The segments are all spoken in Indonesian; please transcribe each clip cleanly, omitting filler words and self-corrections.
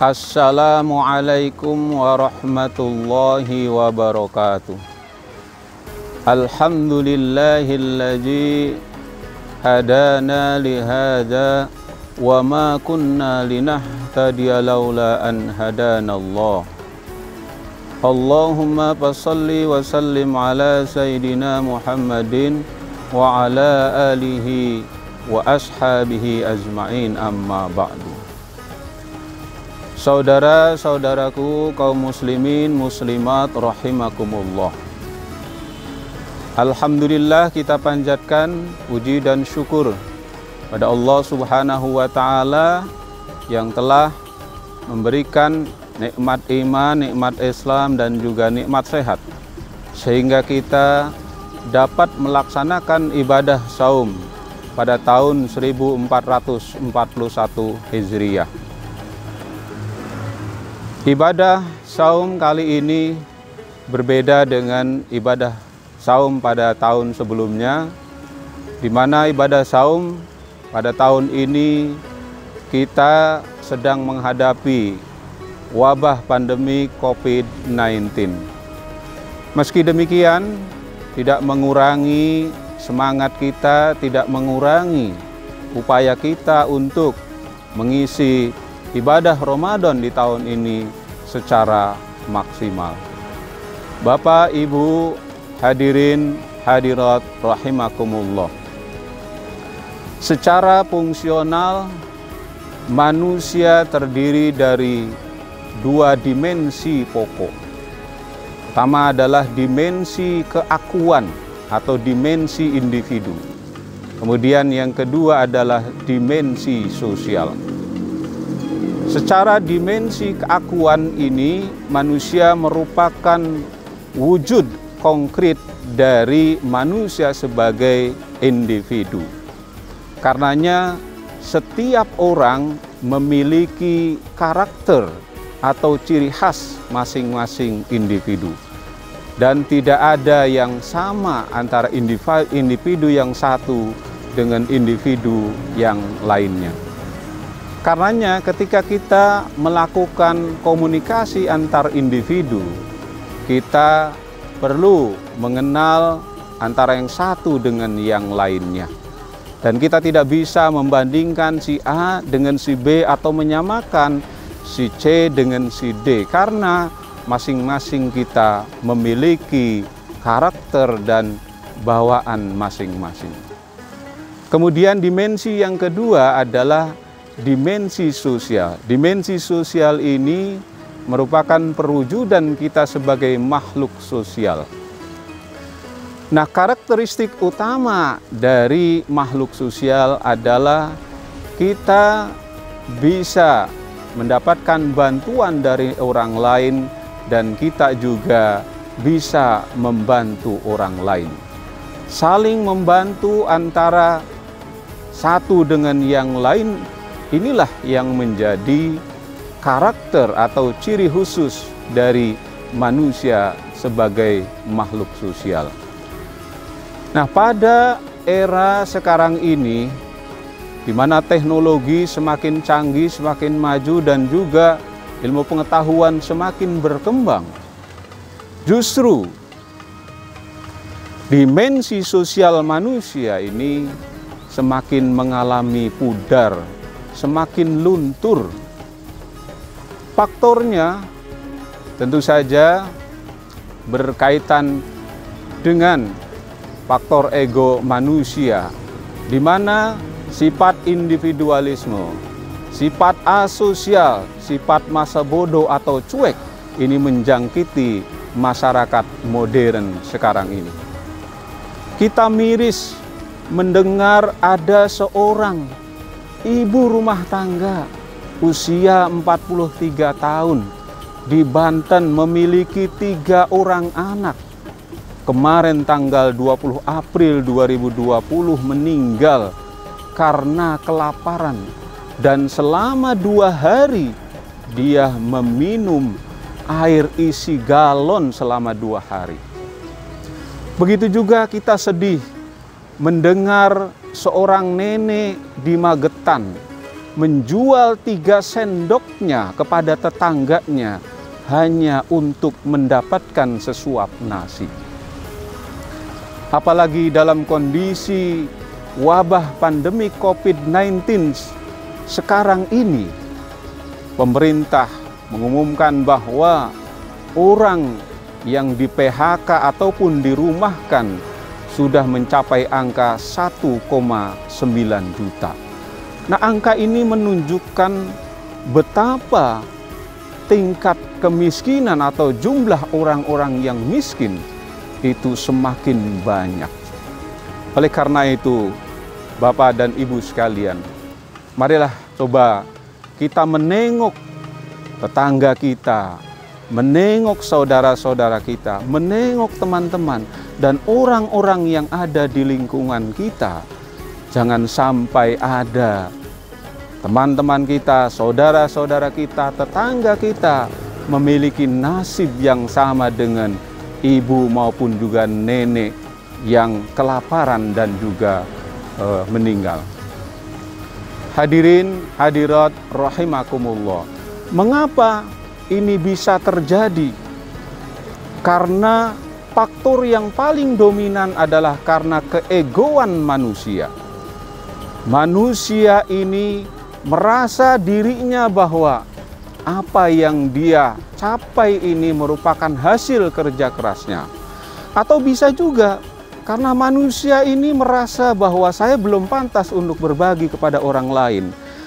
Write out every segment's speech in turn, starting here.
Assalamualaikum warahmatullahi wabarakatuh. Alhamdulillahilladzi hadana lihada wa ma kunna linahtadiya laula an hadanallah. Allahumma fassalli wa sallim ala sayyidina Muhammadin wa ala alihi wa ashabihi ajma'in, amma ba'du. Saudara-saudaraku kaum muslimin muslimat rahimakumullah. Alhamdulillah, kita panjatkan puji dan syukur pada Allah Subhanahu wa taala yang telah memberikan nikmat iman, nikmat Islam dan juga nikmat sehat, sehingga kita dapat melaksanakan ibadah saum pada tahun 1441 Hijriah. Ibadah saum kali ini berbeda dengan ibadah saum pada tahun sebelumnya, di mana ibadah saum pada tahun ini kita sedang menghadapi wabah pandemi COVID-19. Meski demikian, tidak mengurangi semangat kita, tidak mengurangi upaya kita untuk mengisi ibadah Ramadan di tahun ini secara maksimal. Bapak, Ibu, hadirin, hadirat rahimakumullah. Secara fungsional, manusia terdiri dari dua dimensi pokok. Pertama adalah dimensi keakuan atau dimensi individu. Kemudian yang kedua adalah dimensi sosial. Secara dimensi keakuan ini, manusia merupakan wujud konkret dari manusia sebagai individu. Karenanya setiap orang memiliki karakter atau ciri khas masing-masing individu. Dan tidak ada yang sama antara individu yang satu dengan individu yang lainnya. Karenanya ketika kita melakukan komunikasi antar individu, kita perlu mengenal antara yang satu dengan yang lainnya. Dan kita tidak bisa membandingkan si A dengan si B atau menyamakan si C dengan si D, karena masing-masing kita memiliki karakter dan bawaan masing-masing. Kemudian dimensi yang kedua adalah dimensi sosial. Dimensi sosial ini merupakan perwujudan kita sebagai makhluk sosial. Nah, karakteristik utama dari makhluk sosial adalah kita bisa mendapatkan bantuan dari orang lain dan kita juga bisa membantu orang lain. Saling membantu antara satu dengan yang lain, inilah yang menjadi karakter atau ciri khusus dari manusia sebagai makhluk sosial. Nah, pada era sekarang ini, di mana teknologi semakin canggih, semakin maju, dan juga ilmu pengetahuan semakin berkembang, justru dimensi sosial manusia ini semakin mengalami pudar, semakin luntur. Faktornya tentu saja berkaitan dengan faktor ego manusia, di mana sifat individualisme, sifat asosial, sifat masa bodoh atau cuek ini menjangkiti masyarakat modern sekarang ini. Kita miris mendengar ada seorang ibu rumah tangga usia 43 tahun di Banten memiliki 3 orang anak. Kemarin tanggal 20 April 2020 meninggal karena kelaparan, dan selama 2 hari dia meminum air isi galon selama 2 hari. Begitu juga kita sedih mendengar seorang nenek di Magetan menjual 3 sendoknya kepada tetangganya hanya untuk mendapatkan sesuap nasi. Apalagi dalam kondisi wabah pandemi COVID-19 sekarang ini, pemerintah mengumumkan bahwa orang yang di PHK ataupun dirumahkan sudah mencapai angka 1,9 juta. Nah, angka ini menunjukkan betapa tingkat kemiskinan atau jumlah orang-orang yang miskin itu semakin banyak. Oleh karena itu, Bapak dan Ibu sekalian, marilah coba kita menengok tetangga kita, menengok saudara-saudara kita, menengok teman-teman dan orang-orang yang ada di lingkungan kita. Jangan sampai ada teman-teman kita, saudara-saudara kita, tetangga kita memiliki nasib yang sama dengan ibu maupun juga nenek yang kelaparan dan juga meninggal. Hadirin hadirat rahimakumullah. Mengapa ini bisa terjadi? Karena faktor yang paling dominan adalah karena keegoan manusia. Manusia ini merasa dirinya bahwa apa yang dia capai ini merupakan hasil kerja kerasnya. Atau bisa juga karena manusia ini merasa bahwa saya belum pantas untuk berbagi kepada orang lain.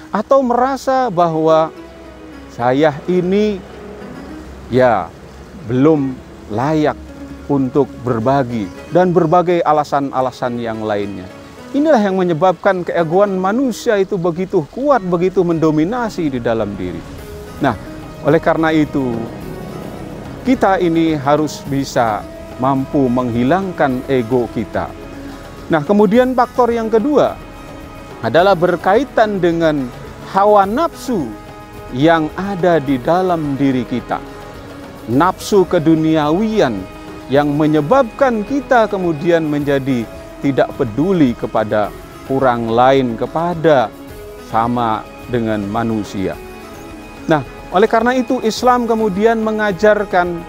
Atau merasa bahwa saya ini ya belum layak untuk berbagi. Dan berbagai alasan-alasan yang lainnya. Inilah yang menyebabkan keegoan manusia itu begitu kuat, begitu mendominasi di dalam diri. Nah, oleh karena itu, kita ini harus bisa mampu menghilangkan ego kita. Nah, kemudian faktor yang kedua adalah berkaitan dengan hawa nafsu yang ada di dalam diri kita. Nafsu keduniawian yang menyebabkan kita kemudian menjadi tidak peduli kepada orang lain, kepada sama dengan manusia. Nah, oleh karena itu Islam kemudian mengajarkan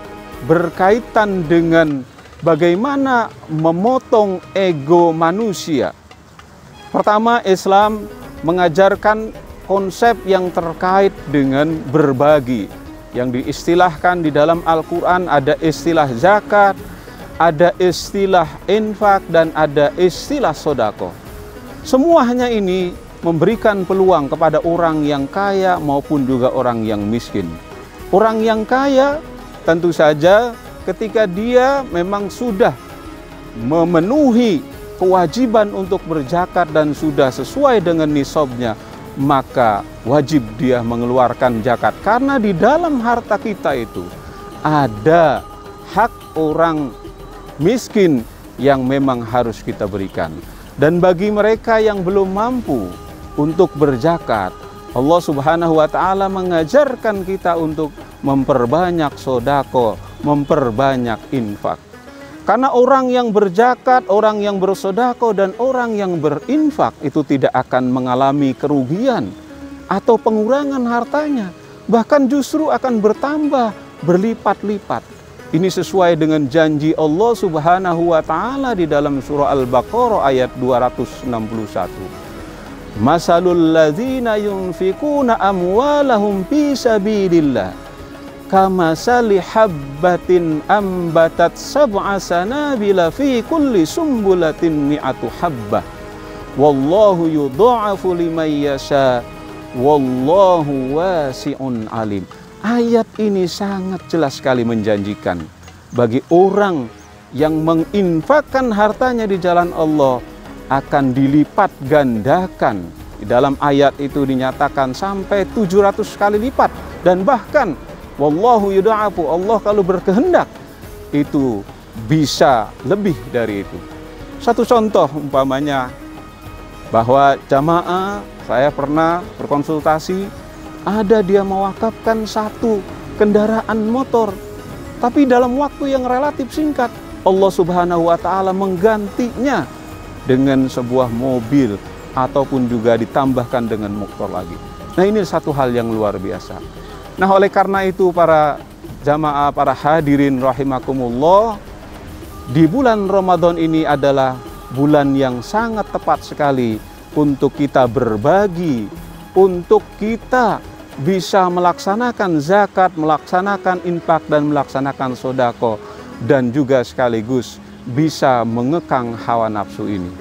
berkaitan dengan bagaimana memotong ego manusia. Pertama, Islam mengajarkan konsep yang terkait dengan berbagi. Yang diistilahkan di dalam Al-Quran ada istilah zakat, ada istilah infak, dan ada istilah sodako. Semuanya ini memberikan peluang kepada orang yang kaya maupun juga orang yang miskin. Orang yang kaya tentu saja ketika dia memang sudah memenuhi kewajiban untuk berzakat dan sudah sesuai dengan nisabnya, maka wajib dia mengeluarkan zakat. Karena di dalam harta kita itu ada hak orang miskin yang memang harus kita berikan. Dan bagi mereka yang belum mampu untuk berzakat, Allah Subhanahu wa Ta'ala mengajarkan kita untuk memperbanyak sodako, memperbanyak infak. Karena orang yang berzakat, orang yang bersodako, dan orang yang berinfak itu tidak akan mengalami kerugian atau pengurangan hartanya. Bahkan justru akan bertambah berlipat-lipat. Ini sesuai dengan janji Allah Subhanahu wa Ta'ala di dalam surah Al-Baqarah ayat 261. Masalul ladzina yunfikuna amwalahum fi sabilillah kamasali habbatin ambatat sab'a sanabila fi kulli sumbulatin mi'atu habbah wallahu yudha'afu liman yasha wallahu wasi'un alim. Ayat ini sangat jelas sekali menjanjikan bagi orang yang menginfakkan hartanya di jalan Allah akan dilipat gandakan. Di dalam ayat itu dinyatakan sampai 700 kali lipat. Dan bahkan wallahu yudha'afu, Allah kalau berkehendak itu bisa lebih dari itu. Satu contoh umpamanya bahwa jamaah, saya pernah berkonsultasi, ada dia mewakafkan satu kendaraan motor, tapi dalam waktu yang relatif singkat Allah Subhanahu wa Ta'ala menggantinya dengan sebuah mobil ataupun juga ditambahkan dengan motor lagi. Nah, ini satu hal yang luar biasa. Nah, oleh karena itu para jamaah, para hadirin rahimakumullah, di bulan Ramadan ini adalah bulan yang sangat tepat sekali untuk kita berbagi, untuk kita bisa melaksanakan zakat, melaksanakan infak, dan melaksanakan sodako, dan juga sekaligus bisa mengekang hawa nafsu ini.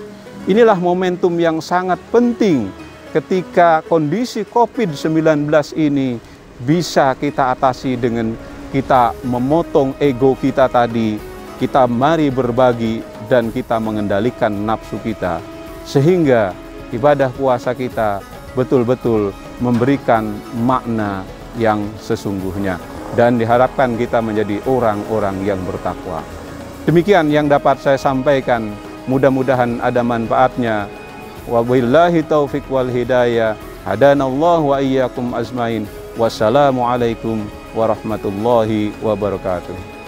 Inilah momentum yang sangat penting ketika kondisi COVID-19 ini bisa kita atasi dengan kita memotong ego kita tadi, kita mari berbagi dan kita mengendalikan nafsu kita, sehingga ibadah puasa kita betul-betul memberikan makna yang sesungguhnya, dan diharapkan kita menjadi orang-orang yang bertakwa. Demikian yang dapat saya sampaikan, mudah-mudahan ada manfaatnya. Wabillahi taufiq wal hidayah, hadanallahu wa iyyakum ajmain. Wassalamualaikum warahmatullahi wabarakatuh.